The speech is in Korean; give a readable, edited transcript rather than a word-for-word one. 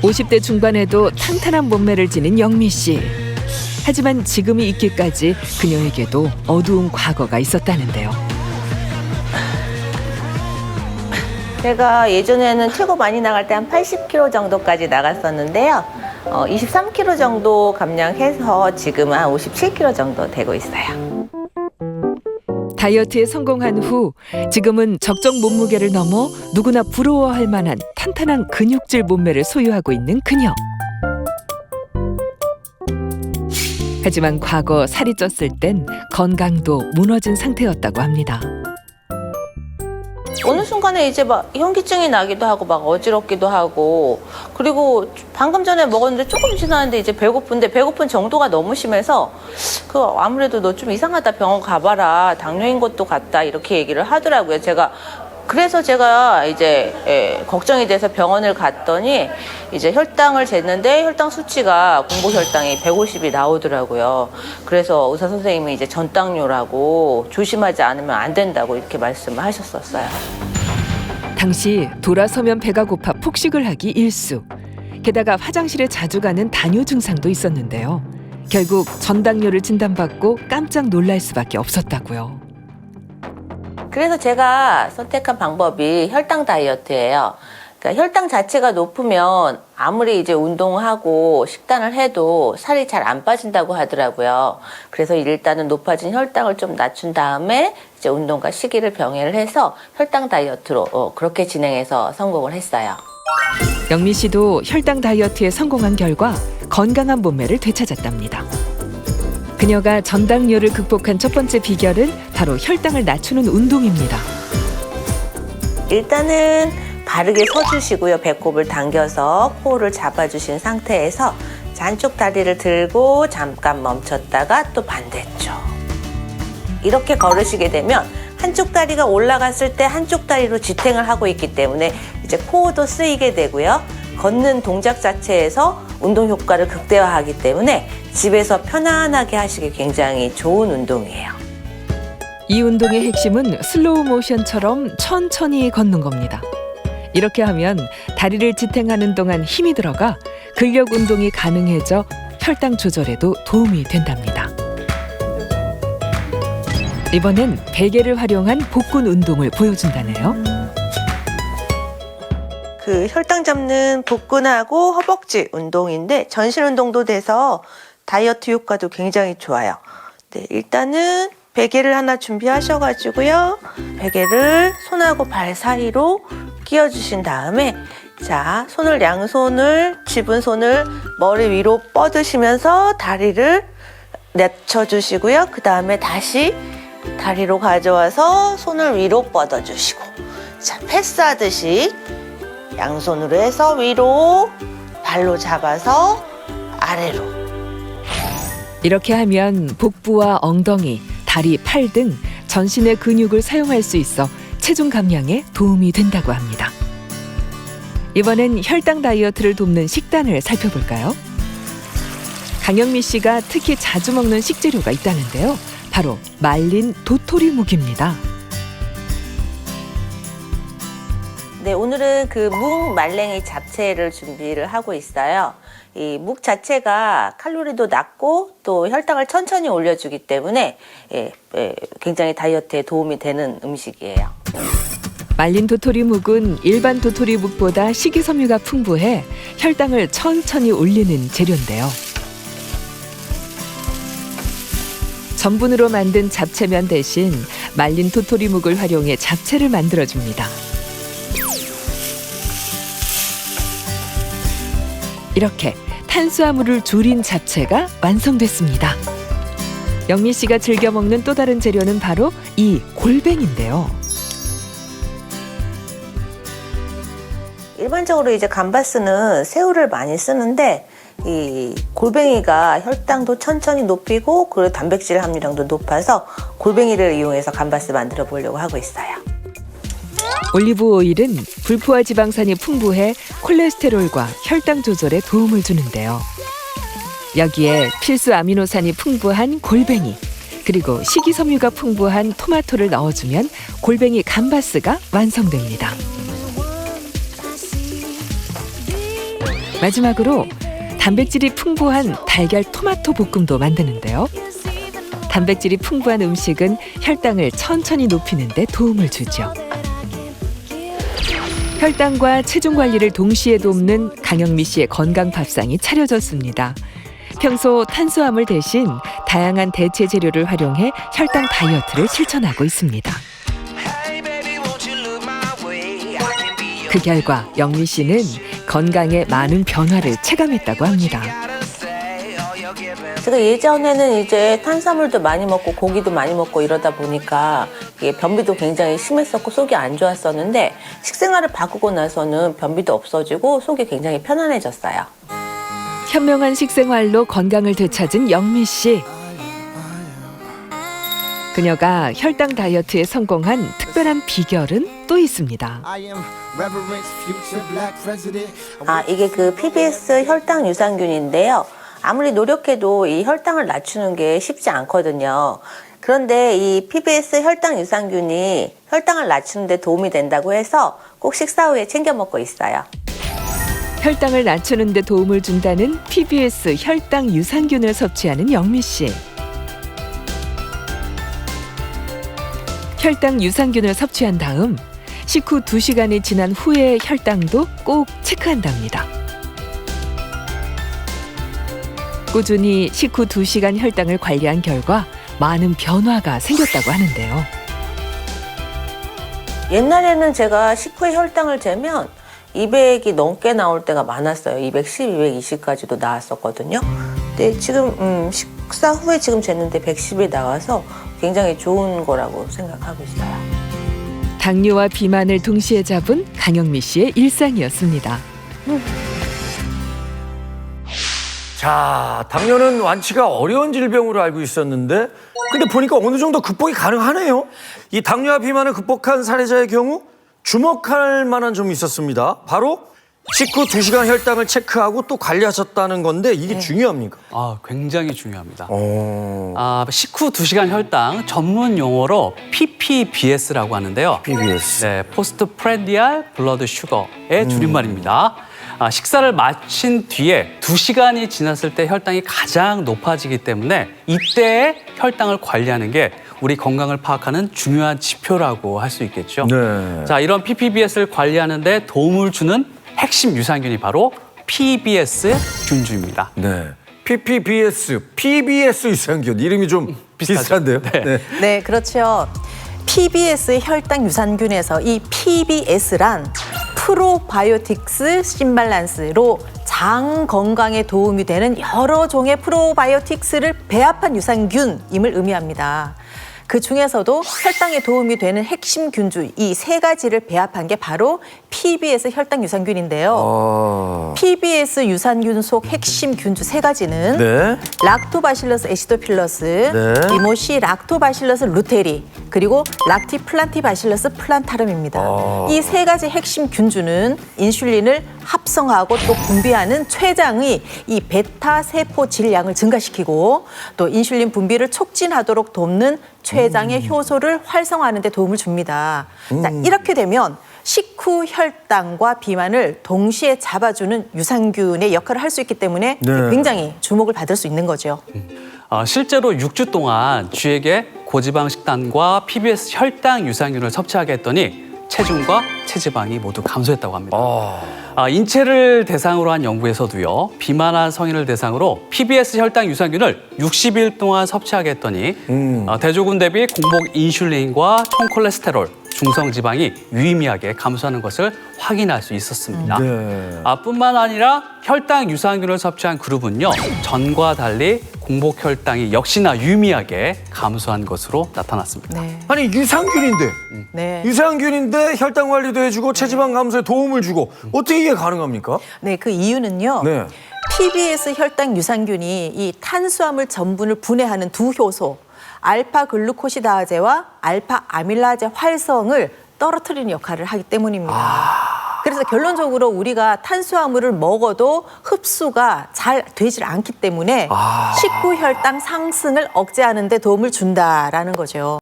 50대 중반에도 탄탄한 몸매를 지닌 영미 씨. 하지만 지금이 있기까지 그녀에게도 어두운 과거가 있었다는데요. 제가 예전에는 최고 많이 나갈 때 한 80kg 정도까지 나갔었는데요. 23kg 정도 감량해서 지금은 한 57kg 정도 되고 있어요. 다이어트에 성공한 후 지금은 적정 몸무게를 넘어 누구나 부러워할 만한 탄탄한 근육질 몸매를 소유하고 있는 그녀. 하지만 과거 살이 쪘을 땐 건강도 무너진 상태였다고 합니다. 어느 순간에 이제 막 현기증이 나기도 하고 막 어지럽기도 하고, 그리고 방금 전에 먹었는데 조금 지났는데 이제 배고픈데 배고픈 정도가 너무 심해서 아무래도 너 좀 이상하다, 병원 가봐라, 당뇨인 것도 같다, 이렇게 얘기를 하더라고요. 그래서 제가 이제 걱정이 돼서 병원을 갔더니 이제 혈당을 쟀는데 혈당 수치가 공복 혈당이 150이 나오더라고요. 그래서 의사 선생님이 이제 전당뇨라고 조심하지 않으면 안 된다고 이렇게 말씀을 하셨었어요. 당시 돌아서면 배가 고파 폭식을 하기 일수. 게다가 화장실에 자주 가는 다뇨 증상도 있었는데요. 결국 전당뇨를 진단받고 깜짝 놀랄 수밖에 없었다고요. 그래서 제가 선택한 방법이 혈당 다이어트예요. 그러니까 혈당 자체가 높으면 아무리 이제 운동하고 식단을 해도 살이 잘 안 빠진다고 하더라고요. 그래서 일단은 높아진 혈당을 좀 낮춘 다음에 이제 운동과 식이를 병행을 해서 혈당 다이어트로 그렇게 진행해서 성공을 했어요. 영미 씨도 혈당 다이어트에 성공한 결과 건강한 몸매를 되찾았답니다. 그녀가 전당뇨를 극복한 첫 번째 비결은 바로 혈당을 낮추는 운동입니다. 일단은 바르게 서주시고요. 배꼽을 당겨서 코를 잡아주신 상태에서 한쪽 다리를 들고 잠깐 멈췄다가 또 반대쪽. 이렇게 걸으시게 되면 한쪽 다리가 올라갔을 때 한쪽 다리로 지탱을 하고 있기 때문에 이제 코어도 쓰이게 되고요. 걷는 동작 자체에서 운동 효과를 극대화하기 때문에 집에서 편안하게 하시기 굉장히 좋은 운동이에요. 이 운동의 핵심은 슬로우 모션처럼 천천히 걷는 겁니다. 이렇게 하면 다리를 지탱하는 동안 힘이 들어가 근력 운동이 가능해져 혈당 조절에도 도움이 된답니다. 이번엔 베개를 활용한 복근 운동을 보여준다네요. 혈당 잡는 복근하고 허벅지 운동인데 전신 운동도 돼서 다이어트 효과도 굉장히 좋아요. 네, 일단은 베개를 하나 준비하셔가지고요. 베개를 손하고 발 사이로 끼워주신 다음에 자, 양손을 집은 손을 머리 위로 뻗으시면서 다리를 내쳐주시고요. 그 다음에 다시 다리로 가져와서 손을 위로 뻗어주시고, 자, 패스하듯이 양손으로 해서 위로, 발로 잡아서 아래로. 이렇게 하면 복부와 엉덩이, 다리, 팔 등 전신의 근육을 사용할 수 있어 체중 감량에 도움이 된다고 합니다. 이번엔 혈당 다이어트를 돕는 식단을 살펴볼까요? 강영미 씨가 특히 자주 먹는 식재료가 있다는데요. 바로 말린 도토리묵입니다. 네, 오늘은 묵 말랭이 잡채를 준비를 하고 있어요. 이 묵 자체가 칼로리도 낮고 또 혈당을 천천히 올려주기 때문에 굉장히 다이어트에 도움이 되는 음식이에요. 말린 도토리묵은 일반 도토리묵보다 식이섬유가 풍부해 혈당을 천천히 올리는 재료인데요. 전분으로 만든 잡채면 대신 말린 도토리묵을 활용해 잡채를 만들어줍니다. 이렇게 탄수화물을 줄인 잡채가 완성됐습니다. 영미 씨가 즐겨 먹는 또 다른 재료는 바로 이 골뱅인데요. 일반적으로 이제 감바스는 새우를 많이 쓰는데 이 골뱅이가 혈당도 천천히 높이고 그리고 단백질 함유량도 높아서 골뱅이를 이용해서 감바스 만들어 보려고 하고 있어요. 올리브 오일은 불포화 지방산이 풍부해 콜레스테롤과 혈당 조절에 도움을 주는데요. 여기에 필수 아미노산이 풍부한 골뱅이, 그리고 식이섬유가 풍부한 토마토를 넣어주면 골뱅이 감바스가 완성됩니다. 마지막으로 단백질이 풍부한 달걀 토마토 볶음도 만드는데요. 단백질이 풍부한 음식은 혈당을 천천히 높이는 데 도움을 주죠. 혈당과 체중 관리를 동시에 돕는 강영미 씨의 건강 밥상이 차려졌습니다. 평소 탄수화물 대신 다양한 대체 재료를 활용해 혈당 다이어트를 실천하고 있습니다. 그 결과 영미 씨는 건강에 많은 변화를 체감했다고 합니다. 제가 예전에는 이제 탄수화물도 많이 먹고 고기도 많이 먹고 이러다 보니까 이게 변비도 굉장히 심했었고 속이 안 좋았었는데 식생활을 바꾸고 나서는 변비도 없어지고 속이 굉장히 편안해졌어요. 현명한 식생활로 건강을 되찾은 영미 씨. 그녀가 혈당 다이어트에 성공한 특별한 비결은 또 있습니다. 이게 그 PBS 혈당 유산균인데요. 아무리 노력해도 이 혈당을 낮추는 게 쉽지 않거든요. 그런데 이 PBS 혈당 유산균이 혈당을 낮추는 데 도움이 된다고 해서 꼭 식사 후에 챙겨 먹고 있어요. 혈당을 낮추는 데 도움을 준다는 PBS 혈당 유산균을 섭취하는 영미 씨. 혈당 유산균을 섭취한 다음 식후 2시간이 지난 후의 혈당도 꼭 체크한답니다. 꾸준히 식후 2시간 혈당을 관리한 결과 많은 변화가 생겼다고 하는데요. 옛날에는 제가 식후에 혈당을 재면 200이 넘게 나올 때가 많았어요. 210, 220까지도 나왔었거든요. 근데 지금 식사 후에 지금 쟀는데 110이 나와서 굉장히 좋은 거라고 생각하고 있어요. 당뇨와 비만을 동시에 잡은 강영미 씨의 일상이었습니다. 자, 당뇨는 완치가 어려운 질병으로 알고 있었는데 근데 보니까 어느 정도 극복이 가능하네요. 이 당뇨와 비만을 극복한 사례자의 경우 주목할 만한 점이 있었습니다. 바로 식후 2시간 혈당을 체크하고 또 관리하셨다는 건데 이게 중요합니까? 굉장히 중요합니다. 식후 2시간 혈당 전문 용어로 PPBS라고 하는데요. PBS. 네, 포스트 프렌디알 블러드 슈거의 줄임말입니다. 식사를 마친 뒤에 2시간이 지났을 때 혈당이 가장 높아지기 때문에 이때의 혈당을 관리하는 게 우리 건강을 파악하는 중요한 지표라고 할 수 있겠죠. 네. 자, 이런 PPBS를 관리하는 데 도움을 주는 핵심 유산균이 바로 PBS 균주입니다. 네. PBS 유산균 이름이 좀 비슷한데요. 네. 네, 그렇죠. PBS 혈당 유산균에서 이 PBS란 프로바이오틱스 심발란스로 장 건강에 도움이 되는 여러 종의 프로바이오틱스를 배합한 유산균임을 의미합니다. 그 중에서도 혈당에 도움이 되는 핵심 균주 이 3가지를 배합한 게 바로 PBS 혈당 유산균인데요. PBS 유산균 속 핵심 균주 3가지는 네. 락토바실러스 애시도필러스, 네. 이모시 락토바실러스 루테리, 그리고 락티플란티바실러스 플란타름입니다. 이 3가지 핵심 균주는 인슐린을 합성하고 또 분비하는 췌장의 이 베타 세포 질량을 증가시키고 또 인슐린 분비를 촉진하도록 돕는 췌장의 효소를 활성화하는 데 도움을 줍니다. 자, 이렇게 되면 식후 혈당과 비만을 동시에 잡아주는 유산균의 역할을 할 수 있기 때문에 네. 굉장히 주목을 받을 수 있는 거죠. 실제로 6주 동안 쥐에게 고지방 식단과 PBS 혈당 유산균을 섭취하게 했더니 체중과 체지방이 모두 감소했다고 합니다. 인체를 대상으로 한 연구에서도요. 비만한 성인을 대상으로 PBS 혈당 유산균을 60일 동안 섭취하게 했더니 대조군 대비 공복 인슐린과 총콜레스테롤, 중성지방이 유의미하게 감소하는 것을 확인할 수 있었습니다. 네. 뿐만 아니라 혈당 유산균을 섭취한 그룹은요. 전과 달리 공복 혈당이 역시나 유의미하게 감소한 것으로 나타났습니다. 네. 아니 유산균인데 네. 유산균인데 혈당 관리도 해주고 체지방 감소에 도움을 주고 어떻게 이게 가능합니까? 네, 그 이유는요. 네. PBS 혈당 유산균이 이 탄수화물 전분을 분해하는 두 효소 알파 글루코시다제와 알파 아밀라제 활성을 떨어뜨리는 역할을 하기 때문입니다. 그래서 결론적으로 우리가 탄수화물을 먹어도 흡수가 잘 되질 않기 때문에 식후 혈당 상승을 억제하는 데 도움을 준다라는 거죠.